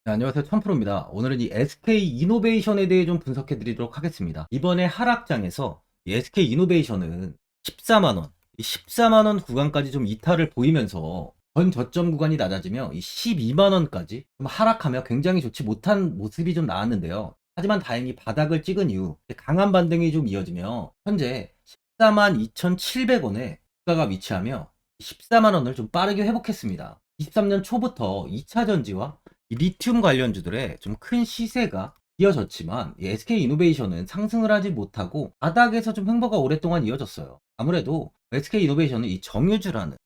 네, 안녕하세요. 천프로입니다. 오늘은 이 SK 이노베이션에 대해 좀 분석해 드리도록 하겠습니다. 이번에 하락장에서 이 SK 이노베이션은 14만원, 이 14만원 구간까지 좀 이탈을 보이면서 전 저점 구간이 낮아지며 이 12만원까지 좀 하락하며 굉장히 좋지 못한 모습이 좀 나왔는데요. 하지만 다행히 바닥을 찍은 이후 강한 반등이 좀 이어지며 현재 14만 2,700원에 주가가 위치하며 14만원을 좀 빠르게 회복했습니다. 23년 초부터 2차 전지와 이 리튬 관련주들의 좀 큰 시세가 이어졌지만 이 SK 이노베이션은 상승을 하지 못하고 바닥에서 좀 횡보가 오랫동안 이어졌어요. 아무래도 SK 이노베이션은 이 정유주라는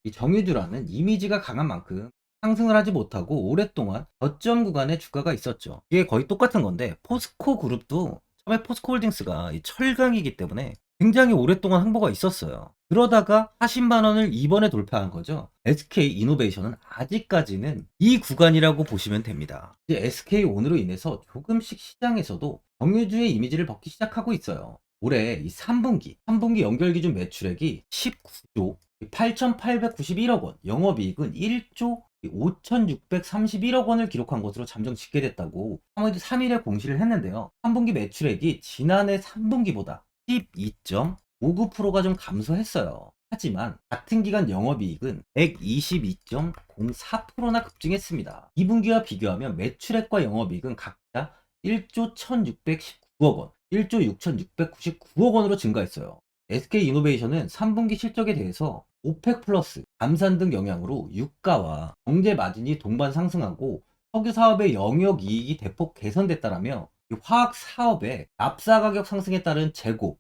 이미지가 강한 만큼 상승을 하지 못하고 오랫동안 저점 구간에 주가가 있었죠. 이게 거의 똑같은 건데 포스코 그룹도 처음에 포스코 홀딩스가 이 철강이기 때문에 굉장히 오랫동안 횡보가 있었어요. 그러다가 40만 원을 이번에 돌파한 거죠. SK 이노베이션은 아직까지는 이 구간이라고 보시면 됩니다. 이제 SK 온으로 인해서 조금씩 시장에서도 정유주의 이미지를 벗기 시작하고 있어요. 올해 이 3분기 연결 기준 매출액이 19조 8,891억 원, 영업이익은 1조 5,631억 원을 기록한 것으로 잠정 집계됐다고 3월 3일에 공시를 했는데요. 3분기 매출액이 지난해 3분기보다 12.59%가 좀 감소했어요. 하지만 같은 기간 영업이익은 122.04%나 급증했습니다. 2분기와 비교하면 매출액과 영업이익은 각자 1조 1,619억 원, 1조 6,699억 원으로 증가했어요. SK이노베이션은 3분기 실적에 대해서 오펙 플러스, 감산 등 영향으로 유가와 경제 마진이 동반 상승하고 석유 사업의 영역 이익이 대폭 개선됐다라며 화학 사업의 납사 가격 상승에 따른 재고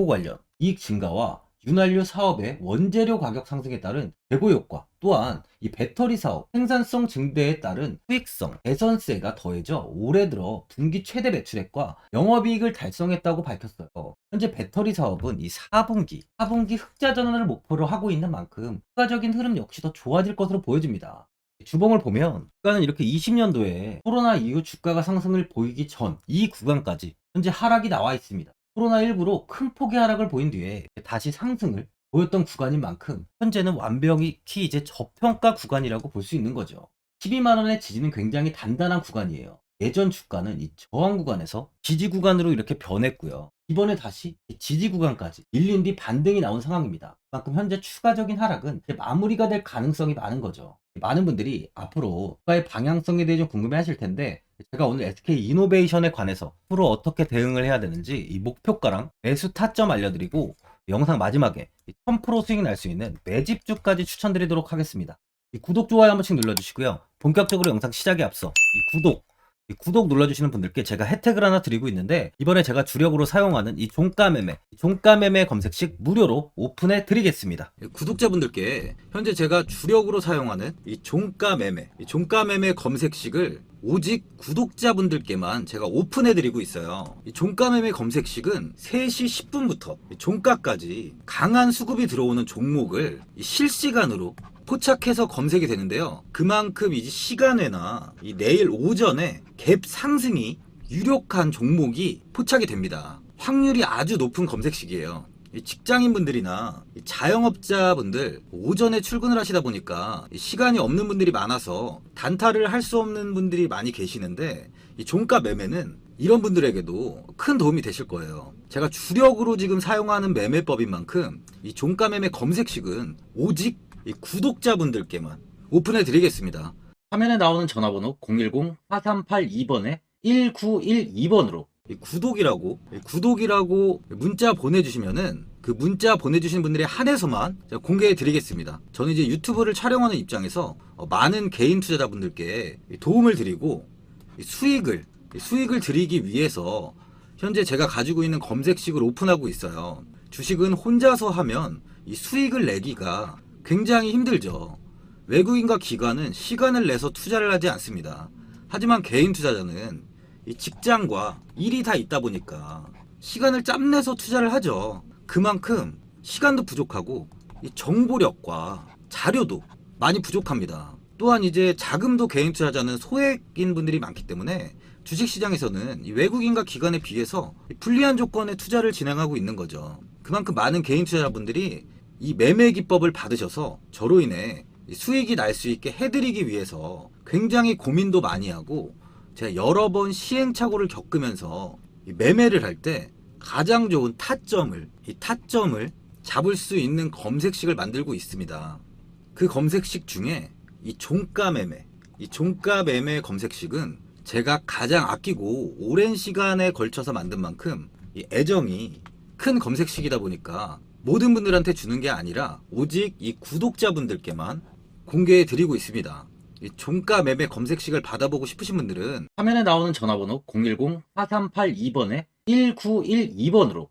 관련 이익 증가와 윤활유 사업의 원재료 가격 상승에 따른 재고 효과, 또한 이 배터리 사업 생산성 증대에 따른 수익성 개선세가 더해져 올해 들어 분기 최대 매출액과 영업이익을 달성했다고 밝혔어요. 현재 배터리 사업은 이 4분기 흑자 전환을 목표로 하고 있는 만큼 추가적인 흐름 역시 더 좋아질 것으로 보여집니다. 주봉을 보면 주가는 이렇게 20년도에 코로나 이후 주가가 상승을 보이기 전 이 구간까지 현재 하락이 나와 있습니다. 코로나19로 큰 폭의 하락을 보인 뒤에 다시 상승을 보였던 구간인 만큼 현재는 완벽히 이제 저평가 구간이라고 볼 수 있는 거죠. 12만원의 지지는 굉장히 단단한 구간이에요. 예전 주가는 이 저항 구간에서 지지 구간으로 이렇게 변했고요. 이번에 다시 지지 구간까지 밀린 뒤 반등이 나온 상황입니다. 그만큼 현재 추가적인 하락은 이제 마무리가 될 가능성이 많은 거죠. 많은 분들이 앞으로 주가의 방향성에 대해 좀 궁금해 하실 텐데, 제가 오늘 SK 이노베이션에 관해서 앞으로 어떻게 대응을 해야 되는지 이 목표가랑 매수 타점 알려드리고 영상 마지막에 1000% 수익 날 수 있는 매집주까지 추천드리도록 하겠습니다. 이 구독, 좋아요 한 번씩 눌러주시고요. 본격적으로 영상 시작에 앞서 이 구독 눌러주시는 분들께 제가 혜택을 하나 드리고 있는데, 이번에 제가 주력으로 사용하는 이 종가매매 검색식 무료로 오픈해 드리겠습니다. 구독자분들께 현재 제가 주력으로 사용하는 이 종가매매 검색식을 오직 구독자분들께만 제가 오픈해 드리고 있어요. 이 종가매매 검색식은 3시 10분부터 종가까지 강한 수급이 들어오는 종목을 실시간으로 포착해서 검색이 되는데요. 그만큼 이제 시간외나 이 내일 오전에 갭 상승이 유력한 종목이 포착이 됩니다. 확률이 아주 높은 검색식이에요. 직장인분들이나 자영업자분들 오전에 출근을 하시다 보니까 시간이 없는 분들이 많아서 단타를 할 수 없는 분들이 많이 계시는데, 이 종가 매매는 이런 분들에게도 큰 도움이 되실 거예요. 제가 주력으로 지금 사용하는 매매법인 만큼 이 종가 매매 검색식은 오직 이 구독자분들께만 오픈해 드리겠습니다. 화면에 나오는 전화번호 010-4382번에 1912번으로 구독이라고 문자 보내주시면은 그 문자 보내주신 분들에 한해서만 공개해 드리겠습니다. 저는 이제 유튜브를 촬영하는 입장에서 많은 개인 투자자분들께 도움을 드리고 수익을 드리기 위해서 현재 제가 가지고 있는 검색식을 오픈하고 있어요. 주식은 혼자서 하면 이 수익을 내기가 굉장히 힘들죠. 외국인과 기관은 시간을 내서 투자를 하지 않습니다. 하지만 개인 투자자는 이 직장과 일이 다 있다 보니까 시간을 짬내서 투자를 하죠. 그만큼 시간도 부족하고 이 정보력과 자료도 많이 부족합니다. 또한 이제 자금도 개인 투자자는 소액인 분들이 많기 때문에 주식시장에서는 이 외국인과 기관에 비해서 불리한 조건의 투자를 진행하고 있는 거죠. 그만큼 많은 개인 투자자분들이 이 매매 기법을 받으셔서 저로 인해 수익이 날 수 있게 해드리기 위해서 굉장히 고민도 많이 하고 제가 여러 번 시행착오를 겪으면서 이 매매를 할 때 가장 좋은 타점을 잡을 수 있는 검색식을 만들고 있습니다. 그 검색식 중에 이 종가 매매 검색식은 제가 가장 아끼고 오랜 시간에 걸쳐서 만든 만큼 이 애정이 큰 검색식이다 보니까 모든 분들한테 주는 게 아니라 오직 이 구독자분들께만 공개해 드리고 있습니다. 이 종가 매매 검색식을 받아보고 싶으신 분들은 화면에 나오는 전화번호 010-4382번에 1912번으로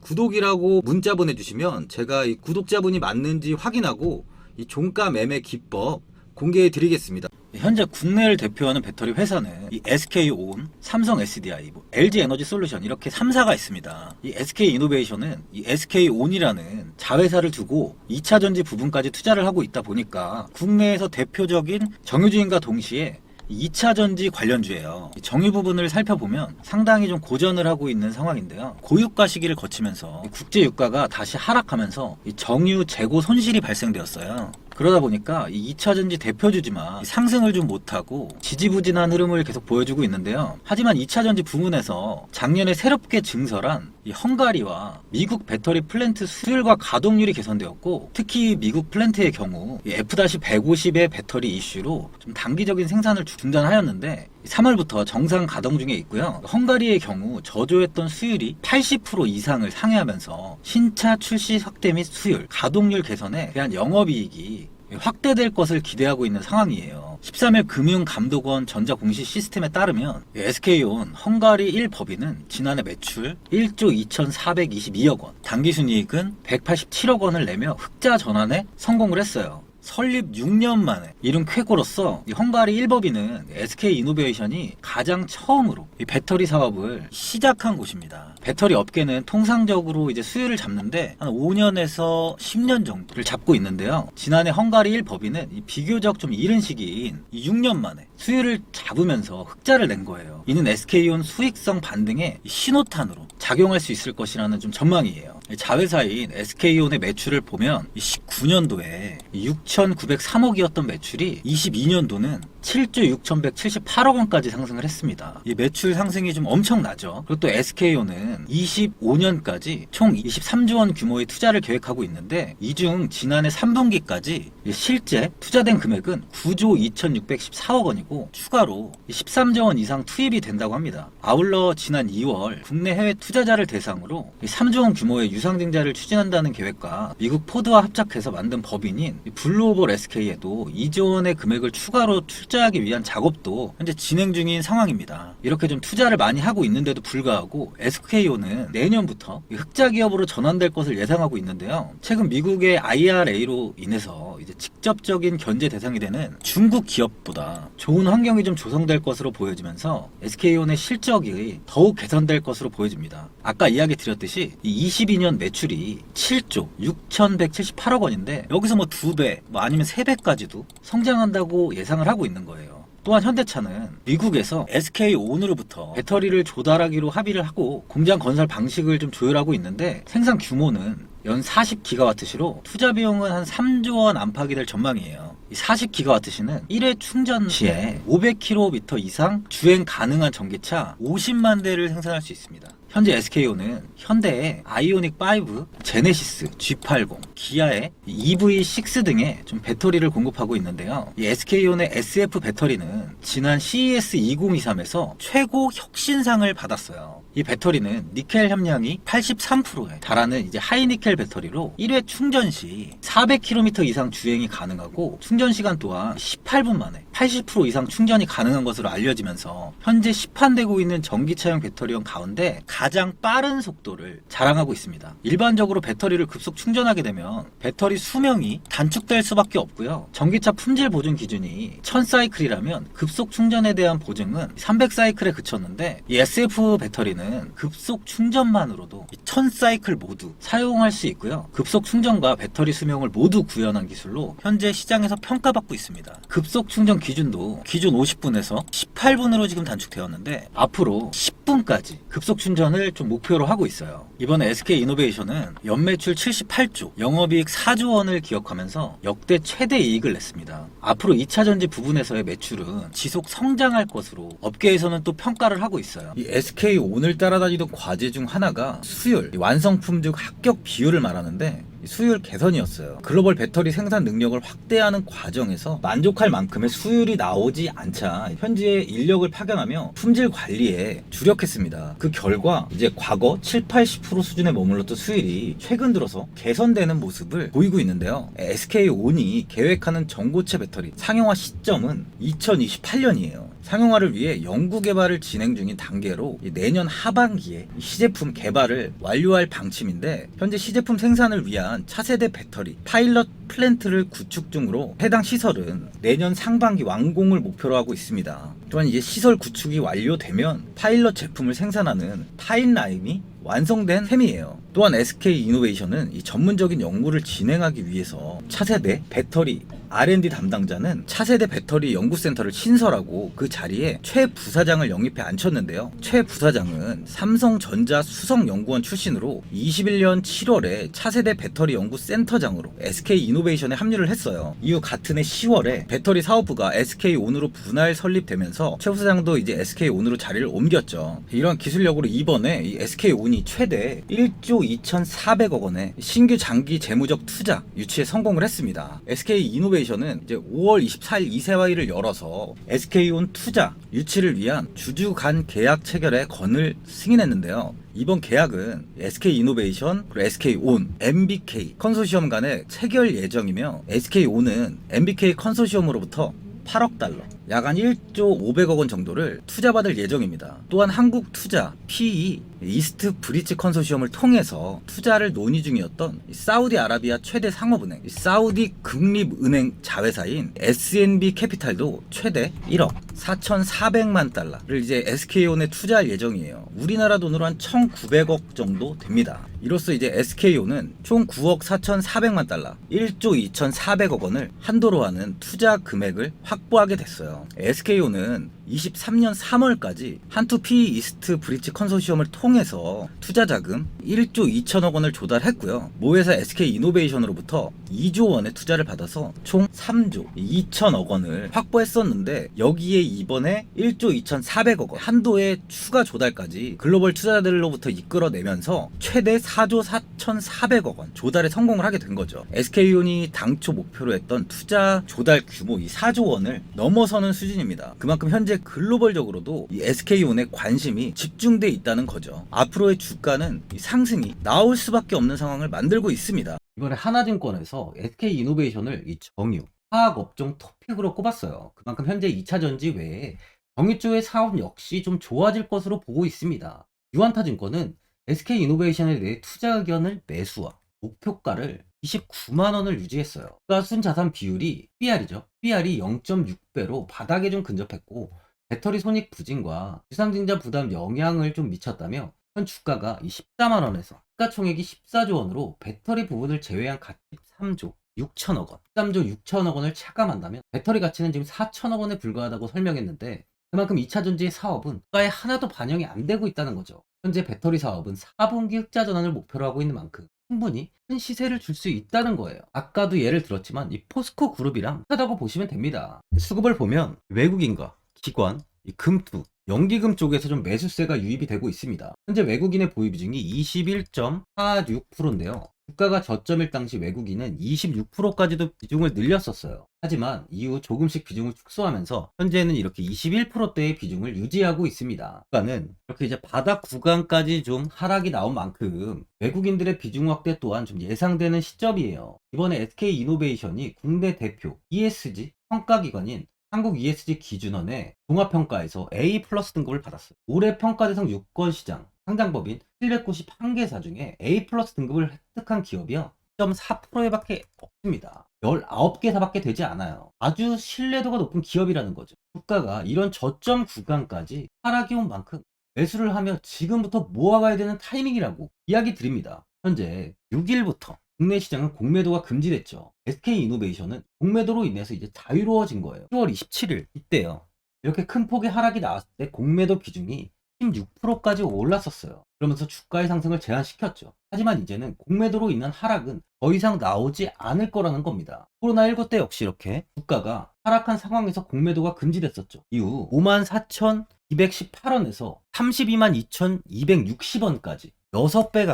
구독이라고 문자 보내주시면 제가 이 구독자분이 맞는지 확인하고 이 종가 매매 기법 공개해 드리겠습니다. 현재 국내를 대표하는 배터리 회사는 이 SK온, 삼성 SDI, LG 에너지 솔루션 이렇게 3사가 있습니다. 이 SK 이노베이션은 이 SK온이라는 자회사를 두고 2차 전지 부분까지 투자를 하고 있다 보니까 국내에서 대표적인 정유주인과 동시에 2차 전지 관련주예요. 정유 부분을 살펴보면 상당히 좀 고전을 하고 있는 상황인데요. 고유가 시기를 거치면서 국제 유가가 다시 하락하면서 정유 재고 손실이 발생되었어요. 그러다 보니까 이 2차 전지 대표주지만 상승을 좀 못하고 지지부진한 흐름을 계속 보여주고 있는데요. 하지만 2차 전지 부문에서 작년에 새롭게 증설한 이 헝가리와 미국 배터리 플랜트 수율과 가동률이 개선되었고, 특히 미국 플랜트의 경우 F-150의 배터리 이슈로 좀 단기적인 생산을 중단하였는데 3월부터 정상 가동 중에 있고요. 헝가리의 경우 저조했던 수율이 80% 이상을 상회하면서 신차 출시 확대 및 수율, 가동률 개선에 대한 영업이익이 확대될 것을 기대하고 있는 상황이에요. 13일 금융감독원 전자공시 시스템에 따르면 SK온 헝가리 1법인은 지난해 매출 1조 2,422억 원, 당기순이익은 187억 원을 내며 흑자 전환에 성공을 했어요. 설립 6년 만에 이룬 쾌거로서 이 헝가리 1법인은 SK 이노베이션이 가장 처음으로 이 배터리 사업을 시작한 곳입니다. 배터리 업계는 통상적으로 이제 수율을 잡는데 한 5년에서 10년 정도를 잡고 있는데요. 지난해 헝가리 1법인은 이 비교적 좀 이른 시기인 6년 만에 수율을 잡으면서 흑자를 낸 거예요. 이는 SK온 수익성 반등의 신호탄으로 작용할 수 있을 것이라는 좀 전망이에요. 자회사인 SK온의 매출을 보면 19년도에 6,903억이었던 매출이 22년도는 7조 6,178억 원까지 상승을 했습니다. 이 매출 상승이 좀 엄청나죠. 그리고 또 SK온은 25년까지 총 23조 원 규모의 투자를 계획하고 있는데, 이 중 지난해 3분기까지 실제 투자된 금액은 9조 2,614억 원이고 추가로 13조 원 이상 투입이 된다고 합니다. 아울러 지난 2월 국내 해외 투자자를 대상으로 3조 원 규모의 유상증자를 추진한다는 계획과 미국 포드와 합작해서 만든 법인인 블루오벌 SK에도 2조 원의 금액을 추가로 투자하기 위한 작업도 현재 진행 중인 상황입니다. 이렇게 좀 투자를 많이 하고 있는데도 불구하고 SK온은 내년부터 흑자 기업으로 전환될 것을 예상하고 있는데요. 최근 미국의 IRA로 인해서 이제 직접적인 견제 대상이 되는 중국 기업보다 좋은 환경이 좀 조성될 것으로 보여지면서 SK온의 실적이 더욱 개선될 것으로 보여집니다. 아까 이야기 드렸듯이 22년 매출이 7조 6,178억 원인데 여기서 뭐 2배 아니면 3배까지도 성장한다고 예상을 하고 있는 거예요. 또한 현대차는 미국에서 SK온으로부터 배터리를 조달하기로 합의를 하고 공장 건설 방식을 좀 조율하고 있는데, 생산 규모는 연 40기가와트시로 투자 비용은 한 3조 원 안팎이 될 전망이에요. 이 40기가와트시는 1회 충전 시에 500km 이상 주행 가능한 전기차 50만 대를 생산할 수 있습니다. 현재 SK온은 현대의 아이오닉 5, 제네시스, G80, 기아의 EV6 등의 좀 배터리를 공급하고 있는데요. 이 SK온의 SF 배터리는 지난 CES 2023에서 최고 혁신상을 받았어요. 이 배터리는 니켈 함량이 83%에 달하는 이제 하이니켈 배터리로 1회 충전 시 400km 이상 주행이 가능하고 충전 시간 또한 18분 만에 80% 이상 충전이 가능한 것으로 알려지면서 현재 시판되고 있는 전기차용 배터리형 가운데 가장 빠른 속도를 자랑하고 있습니다. 일반적으로 배터리를 급속 충전하게 되면 배터리 수명이 단축될 수밖에 없고요. 전기차 품질 보증 기준이 1000사이클이라면 급속 충전에 대한 보증은 300사이클에 그쳤는데, 이 SF 배터리는 급속 충전만으로도 1000사이클 모두 사용할 수 있고요. 급속 충전과 배터리 수명을 모두 구현한 기술로 현재 시장에서 평가받고 있습니다. 급속 충전 기준도 기존 50분에서 18분으로 지금 단축되었는데 앞으로 10분까지 급속 충전을 10조원을 좀 목표로 하고 있어요. 이번에 SK이노베이션은 연매출 78조, 영업이익 4조 원을 기록하면서 역대 최대 이익을 냈습니다. 앞으로 2차전지 부분에서의 매출은 지속 성장할 것으로 업계에서는 또 평가를 하고 있어요. 이 SK 오늘 따라다니던 과제 중 하나가 수율, 완성품 중 합격 비율을 말하는데 수율 개선이었어요. 글로벌 배터리 생산 능력을 확대하는 과정에서 만족할 만큼의 수율이 나오지 않자 현지에 인력을 파견하며 품질 관리에 주력했습니다. 그 결과 이제 과거 7, 80% 수준에 머물렀던 수율이 최근 들어서 개선되는 모습을 보이고 있는데요. SK온이 계획하는 전고체 배터리 상용화 시점은 2028년이에요. 상용화를 위해 연구개발을 진행 중인 단계로 내년 하반기에 시제품 개발을 완료할 방침인데, 현재 시제품 생산을 위한 차세대 배터리 파일럿 플랜트를 구축 중으로 해당 시설은 내년 상반기 완공을 목표로 하고 있습니다. 또한 이제 시설 구축이 완료되면 파일럿 제품을 생산하는 파일라인이 완성된 셈이에요. 또한 SK이노베이션은 이 전문적인 연구를 진행하기 위해서 차세대 배터리 R&D 담당자는 차세대 배터리 연구센터를 신설하고 그 자리에 최 부사장을 영입해 앉혔는데요. 최 부사장은 삼성전자 수석연구원 출신으로 21년 7월에 차세대 배터리 연구센터장으로 SK이노베이션에 합류를 했어요. 이후 같은 해 10월에 배터리 사업부가 SK온으로 분할 설립되면서 최 부사장도 이제 SK온으로 자리를 옮겼죠. 이런 기술력으로 이번에 이 SK온이 최대 1조 2,400억 원의 신규 장기 재무적 투자 유치에 성공을 했습니다. SK이노베이션은 이제 5월 24일 이세화위를 열어서 SK온 투자 유치를 위한 주주 간 계약 체결의 건을 승인했는데요. 이번 계약은 SK이노베이션, 그리고 SK온, MBK 컨소시엄 간의 체결 예정이며, SK온은 MBK 컨소시엄으로부터 8억 달러, 약 한 1조 500억 원 정도를 투자받을 예정입니다. 또한 한국투자, PE, 이스트 브리지 컨소시엄을 통해서 투자를 논의 중이었던 사우디아라비아 최대 상업은행, 사우디 국립은행 자회사인 SNB 캐피탈도 최대 1억 4,400만 달러를 이제 SK온에 투자할 예정이에요. 우리나라 돈으로 한 1,900억 정도 됩니다. 이로써 이제 SK온은 총 9억 4,400만 달러, 1조 2,400억 원을 한도로 하는 투자 금액을 확보하게 됐어요. SK온은 23년 3월까지 한투 PE 이스트 브리지 컨소시엄을 통해서 투자 자금 1조 2천억 원을 조달했고요. 모회사 SK이노베이션으로부터 2조 원의 투자를 받아서 총 3조 2천억 원을 확보했었는데, 여기에 이번에 1조 2,400억 원 한도의 추가 조달까지 글로벌 투자자들로부터 이끌어내면서 최대 4조 4,400억 원 조달에 성공을 하게 된 거죠. SK온이 당초 목표로 했던 투자 조달 규모 이 4조 원을 넘어서는 수준입니다. 그만큼 현재 글로벌적으로도 이 SK온의 관심이 집중돼 있다는 거죠. 앞으로의 주가는 상승이 나올 수밖에 없는 상황을 만들고 있습니다. 이번에 하나증권에서 SK이노베이션을 이 정유, 화학업종 토픽으로 꼽았어요. 그만큼 현재 2차전지 외에 정유 쪽의 사업 역시 좀 좋아질 것으로 보고 있습니다. 유한타증권은 SK이노베이션에 대해 투자 의견을 매수와 목표가를 29만 원을 유지했어요. 순자산 비율이 PR이죠. PR이 0.6배로 바닥에 좀 근접했고, 배터리 손익 부진과 유상증자 부담 영향을 좀 미쳤다며 현 주가가 14만 원에서 시가총액이 14조 원으로 배터리 부분을 제외한 가치 3조 6천억 원, 13조 6천억 원을 차감한다면 배터리 가치는 지금 4천억 원에 불과하다고 설명했는데, 그만큼 2차전지의 사업은 주가에 하나도 반영이 안 되고 있다는 거죠. 현재 배터리 사업은 4분기 흑자 전환을 목표로 하고 있는 만큼 충분히 큰 시세를 줄 수 있다는 거예요. 아까도 예를 들었지만 이 포스코 그룹이랑 비슷하다고 보시면 됩니다. 수급을 보면 외국인과 기관, 이 금투, 연기금 쪽에서 좀 매수세가 유입이 되고 있습니다. 현재 외국인의 보유 비중이 21.46%인데요. 주가가 저점일 당시 외국인은 26%까지도 비중을 늘렸었어요. 하지만 이후 조금씩 비중을 축소하면서 현재는 이렇게 21%대의 비중을 유지하고 있습니다. 주가는 이렇게 이제 바닥 구간까지 좀 하락이 나온 만큼 외국인들의 비중 확대 또한 좀 예상되는 시점이에요. 이번에 SK이노베이션이 국내 대표 ESG 평가기관인 한국 ESG 기준원의 종합평가에서 A 플러스 등급을 받았어요. 올해 평가대상 유권시장 상장법인 791개사 중에 A 플러스 등급을 획득한 기업이요 0.4%에 밖에 없습니다. 19개사밖에 되지 않아요. 아주 신뢰도가 높은 기업이라는 거죠. 주가가 이런 저점 구간까지 하락이 온 만큼 매수를 하며 지금부터 모아가야 되는 타이밍이라고 이야기 드립니다. 현재 6일부터 국내 시장은 공매도가 금지됐죠. SK이노베이션은 공매도로 인해서 이제 자유로워진 거예요. 10월 27일 이때요. 이렇게 큰 폭의 하락이 나왔을 때 공매도 비중이 16%까지 올랐었어요. 그러면서 주가의 상승을 제한시켰죠. 하지만 이제는 공매도로 인한 하락은 더 이상 나오지 않을 거라는 겁니다. 코로나19 때 역시 이렇게 주가가 하락한 상황에서 공매도가 금지됐었죠. 이후 54,218원에서 322,260원까지 6배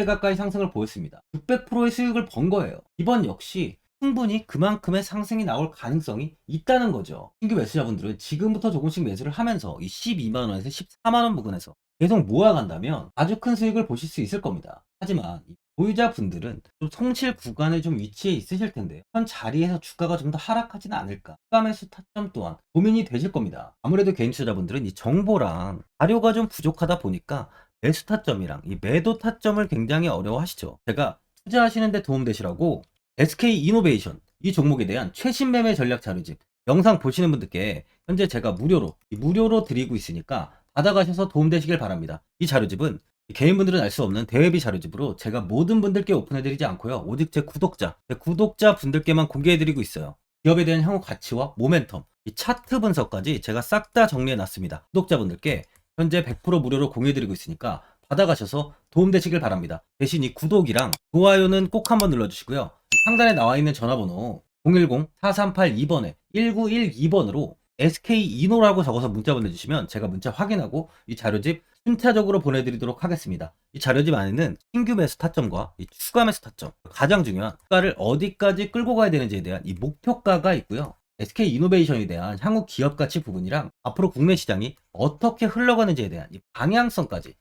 가까이 상승을 보였습니다. 600%의 수익을 번 거예요. 이번 역시 충분히 그만큼의 상승이 나올 가능성이 있다는 거죠. 신규 매수자분들은 지금부터 조금씩 매수를 하면서 이 12만원에서 14만원 부근에서 계속 모아간다면 아주 큰 수익을 보실 수 있을 겁니다. 하지만 이 보유자분들은 좀 성실 구간에 좀 위치해 있으실 텐데요. 현 자리에서 주가가 좀 더 하락하지는 않을까. 추가 매수 타점 또한 고민이 되실 겁니다. 아무래도 개인 투자자분들은 이 정보랑 자료가 좀 부족하다 보니까 매수 타점이랑 이 매도 타점을 굉장히 어려워하시죠. 제가 투자하시는데 도움되시라고 SK 이노베이션 이 종목에 대한 최신 매매 전략 자료집 영상 보시는 분들께 현재 제가 무료로 드리고 있으니까 받아가셔서 도움되시길 바랍니다. 이 자료집은 개인분들은 알 수 없는 대외비 자료집으로 제가 모든 분들께 오픈해드리지 않고요. 오직 제 구독자 분들께만 공개해드리고 있어요. 기업에 대한 향후 가치와 모멘텀, 이 차트 분석까지 제가 싹 다 정리해놨습니다. 구독자분들께 현재 100% 무료로 공유해드리고 있으니까 받아가셔서 도움되시길 바랍니다. 대신 이 구독이랑 좋아요는 꼭 한번 눌러주시고요. 상단에 나와 있는 전화번호 010-4382번에 1912번으로 SK이노라고 적어서 문자 보내주시면 제가 문자 확인하고 이 자료집 순차적으로 보내드리도록 하겠습니다. 이 자료집 안에는 신규 매수 타점과 이 추가 매수 타점, 가장 중요한 주가를 어디까지 끌고 가야 되는지에 대한 이 목표가가 있고요. SK이노베이션에 대한 향후 기업 가치 부분이랑 앞으로 국내 시장이 어떻게 흘러가는지에 대한 이 방향성까지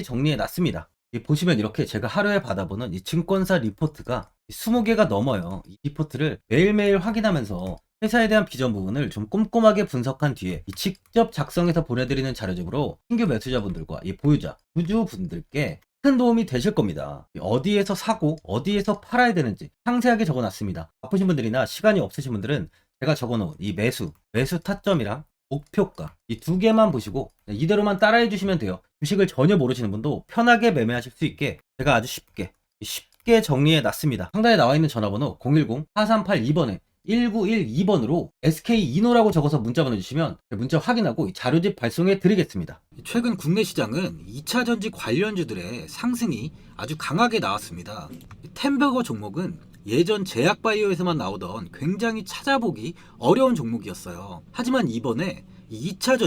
정리해 놨습니다. 보시면 이렇게 제가 하루에 받아보는 이 증권사 리포트가 20개가 넘어요. 이 리포트를 매일매일 확인하면서 회사에 대한 비전 부분을 좀 꼼꼼하게 분석한 뒤에 직접 작성해서 보내드리는 자료집으로 신규 매수자분들과 이 보유자, 주주분들께 큰 도움이 되실 겁니다. 어디에서 사고 어디에서 팔아야 되는지 상세하게 적어놨습니다. 바쁘신 분들이나 시간이 없으신 분들은 제가 적어놓은 이 매수 타점이랑 목표가 이 두 개만 보시고 이대로만 따라해 주시면 돼요. 주식을 전혀 모르시는 분도 편하게 매매하실 수 있게 제가 아주 쉽게 정리해 놨습니다. 상단에 나와 있는 전화번호 010-4382번에 1912번으로 SK이노라고 적어서 문자 보내주시면 문자 확인하고 자료집 발송해 드리겠습니다. 최근 국내 시장은 2차 전지 관련주들의 상승이 아주 강하게 나왔습니다. 템버거 종목은 예전 제약바이오에서만 나오던 굉장히 찾아보기 어려운 종목이었어요. 하지만 이번에 2차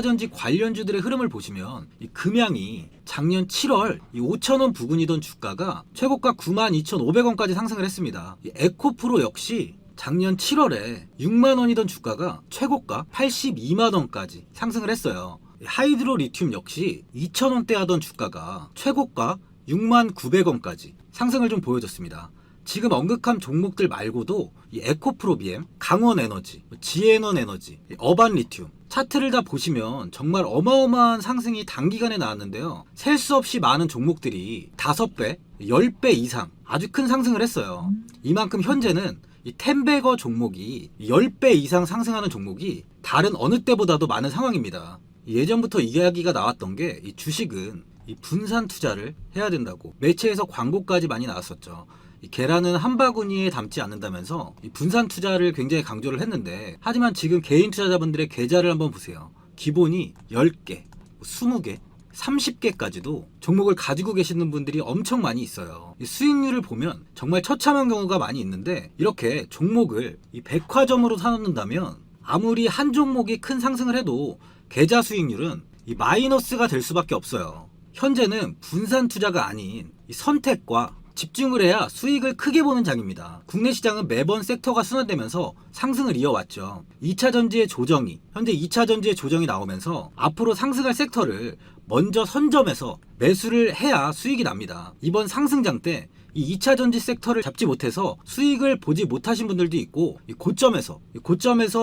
전지 관련주들의 흐름을 보시면 이 금양이 작년 7월 5,000원 부근이던 주가가 최고가 92,500원까지 상승을 했습니다. 이 에코프로 역시 작년 7월에 6만원이던 주가가 최고가 82만원까지 상승을 했어요. 하이드로 리튬 역시 2,000원대 하던 주가가 최고가 69,900원까지 상승을 좀 보여줬습니다. 지금 언급한 종목들 말고도 이 에코프로비엠, 강원에너지, 지에너에너지, 어반리튬 차트를 다 보시면 정말 어마어마한 상승이 단기간에 나왔는데요. 셀 수 없이 많은 종목들이 5배, 10배 이상 아주 큰 상승을 했어요. 이만큼 현재는 이 템베거 종목이 10배 이상 상승하는 종목이 다른 어느 때보다도 많은 상황입니다. 예전부터 이야기가 나왔던 게 이 주식은 이 분산 투자를 해야 된다고 매체에서 광고까지 많이 나왔었죠. 이 계란은 한 바구니에 담지 않는다면서 이 분산 투자를 굉장히 강조를 했는데, 하지만 지금 개인 투자자분들의 계좌를 한번 보세요. 기본이 10개, 20개, 30개까지도 종목을 가지고 계시는 분들이 엄청 많이 있어요. 이 수익률을 보면 정말 처참한 경우가 많이 있는데, 이렇게 종목을 이 백화점으로 사놓는다면 아무리 한 종목이 큰 상승을 해도 계좌 수익률은 이 마이너스가 될 수밖에 없어요. 현재는 분산 투자가 아닌 이 선택과 집중을 해야 수익을 크게 보는 장입니다. 국내 시장은 매번 섹터가 순환되면서 상승을 이어왔죠. 2차 전지의 조정이, 현재 2차 전지의 조정이 나오면서 앞으로 상승할 섹터를 먼저 선점해서 매수를 해야 수익이 납니다. 이번 상승장 때 이 2차 전지 섹터를 잡지 못해서 수익을 보지 못하신 분들도 있고, 이 고점에서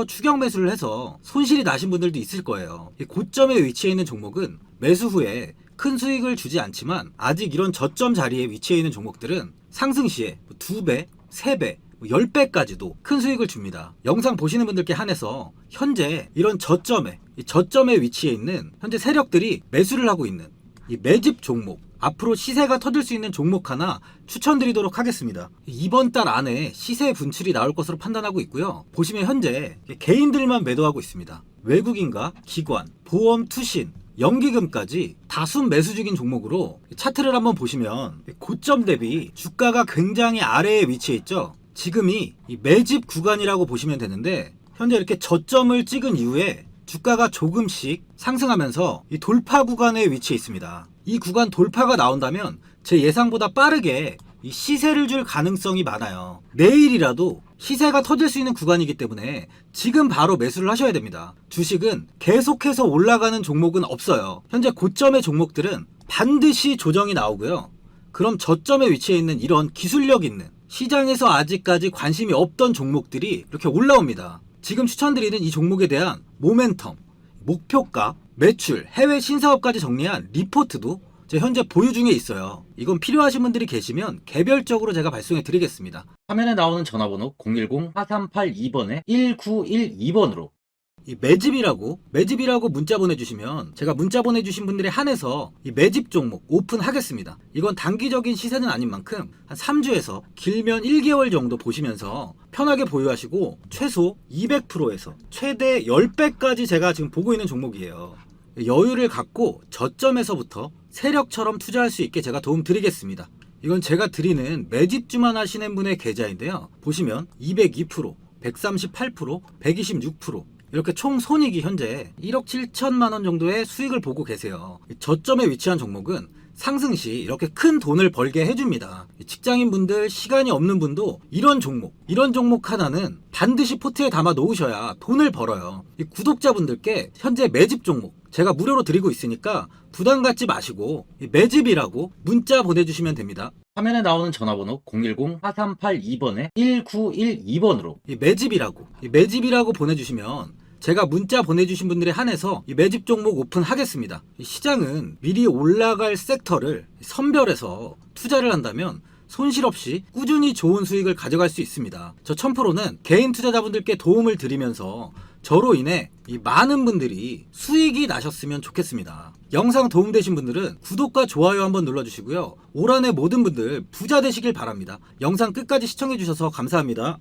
추격 매수를 해서 손실이 나신 분들도 있을 거예요. 이 고점에 위치해 있는 종목은 매수 후에 큰 수익을 주지 않지만, 아직 이런 저점 자리에 위치해 있는 종목들은 상승 시에 2배, 3배, 10배까지도 큰 수익을 줍니다. 영상 보시는 분들께 한해서 현재 이런 저점에 위치해 있는 현재 세력들이 매수를 하고 있는 이 매집 종목, 앞으로 시세가 터질 수 있는 종목 하나 추천드리도록 하겠습니다. 이번 달 안에 시세 분출이 나올 것으로 판단하고 있고요. 보시면 현재 개인들만 매도하고 있습니다. 외국인과 기관, 보험, 투신, 연기금까지 다순 매수 중인 종목으로 차트를 한번 보시면 고점 대비 주가가 굉장히 아래에 위치해 있죠. 지금이 이 매집 구간이라고 보시면 되는데 현재 이렇게 저점을 찍은 이후에 주가가 조금씩 상승하면서 이 돌파 구간에 위치해 있습니다. 이 구간 돌파가 나온다면 제 예상보다 빠르게 이 시세를 줄 가능성이 많아요. 내일이라도 시세가 터질 수 있는 구간이기 때문에 지금 바로 매수를 하셔야 됩니다. 주식은 계속해서 올라가는 종목은 없어요. 현재 고점의 종목들은 반드시 조정이 나오고요. 그럼 저점에 위치해 있는 이런 기술력 있는 시장에서 아직까지 관심이 없던 종목들이 이렇게 올라옵니다. 지금 추천드리는 이 종목에 대한 모멘텀, 목표가, 매출, 해외 신사업까지 정리한 리포트도 제 현재 보유 중에 있어요. 이건 필요하신 분들이 계시면 개별적으로 제가 발송해 드리겠습니다. 화면에 나오는 전화번호 010-4382번에 1912번으로 이 매집이라고 문자 보내주시면 제가 문자 보내주신 분들에 한해서 이 매집 종목 오픈하겠습니다. 이건 단기적인 시세는 아닌 만큼 한 3주에서 길면 1개월 정도 보시면서 편하게 보유하시고 최소 200%에서 최대 10배까지 제가 지금 보고 있는 종목이에요. 여유를 갖고 저점에서부터 세력처럼 투자할 수 있게 제가 도움 드리겠습니다. 이건 제가 드리는 매집주만 하시는 분의 계좌인데요. 보시면 202%, 138%, 126% 이렇게 총 손익이 현재 1억 7천만 원 정도의 수익을 보고 계세요. 저점에 위치한 종목은 상승 시 이렇게 큰 돈을 벌게 해줍니다. 직장인분들, 시간이 없는 분도 이런 종목 하나는 반드시 포트에 담아 놓으셔야 돈을 벌어요. 이 구독자분들께 현재 매집 종목 제가 무료로 드리고 있으니까 부담 갖지 마시고 매집이라고 문자 보내주시면 됩니다. 화면에 나오는 전화번호 010-4382번에 1912번으로 매집이라고 보내주시면 제가 문자 보내주신 분들에 한해서 이 매집 종목 오픈하겠습니다. 이 시장은 미리 올라갈 섹터를 선별해서 투자를 한다면 손실 없이 꾸준히 좋은 수익을 가져갈 수 있습니다. 저 1000%는 개인 투자자분들께 도움을 드리면서 저로 인해 이 많은 분들이 수익이 나셨으면 좋겠습니다. 영상 도움되신 분들은 구독과 좋아요 한번 눌러주시고요. 올 한해 모든 분들 부자 되시길 바랍니다. 영상 끝까지 시청해주셔서 감사합니다.